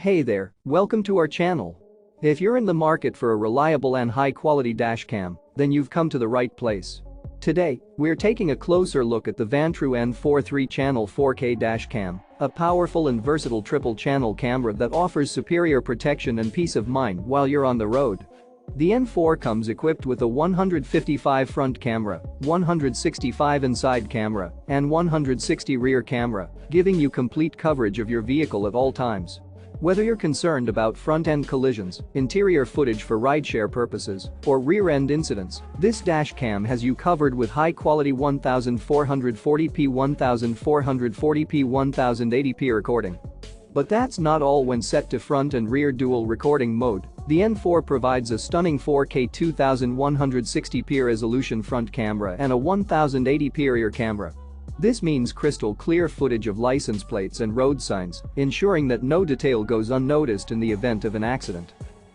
Hey there, welcome to our channel. If you're in the market for a reliable and high-quality dashcam, then you've come to the right place. Today, we're taking a closer look at the Vantrue N4 3-channel 4K dashcam, a powerful and versatile triple-channel camera that offers superior protection and peace of mind while you're on the road. The N4 comes equipped with a 155 front camera, 165 inside camera, and 160 rear camera, giving you complete coverage of your vehicle at all times. Whether you're concerned about front-end collisions, interior footage for rideshare purposes, or rear-end incidents, this dashcam has you covered with high-quality 1440p 1440p 1080p recording. But that's not all. When set to front and rear dual recording mode, the N4 provides a stunning 4K 2160p resolution front camera and a 1080p rear camera. This means crystal clear footage of license plates and road signs, ensuring that no detail goes unnoticed in the event of an accident.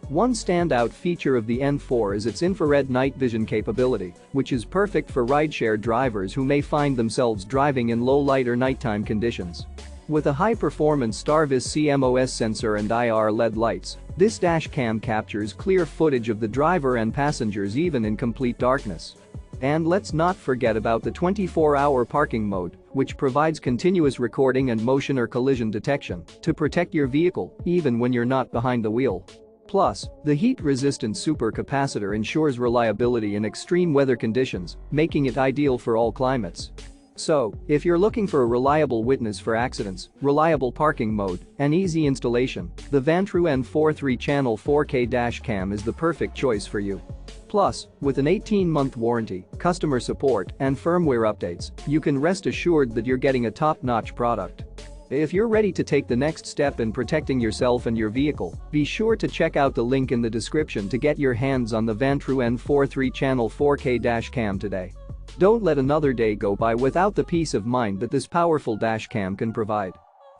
One standout feature of the N4 is its infrared night vision capability, which is perfect for rideshare drivers who may find themselves driving in low light or nighttime conditions. With a high-performance StarVis CMOS sensor and IR LED lights, this dashcam captures clear footage of the driver and passengers even in complete darkness. And let's not forget about the 24-hour parking mode, which provides continuous recording and motion or collision detection to protect your vehicle even when you're not behind the wheel. Plus, the heat-resistant supercapacitor ensures reliability in extreme weather conditions, making it ideal for all climates. So, if you're looking for a reliable witness for accidents, reliable parking mode, and easy installation, the Vantrue N4 3-channel 4K dashcam is the perfect choice for you. Plus, with an 18-month warranty, customer support, and firmware updates, you can rest assured that you're getting a top-notch product. If you're ready to take the next step in protecting yourself and your vehicle, be sure to check out the link in the description to get your hands on the Vantrue N4 3-channel 4K dashcam today. Don't let another day go by without the peace of mind that this powerful dashcam can provide.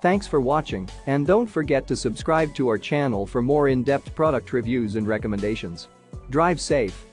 Thanks for watching, and don't forget to subscribe to our channel for more in-depth product reviews and recommendations. Drive safe.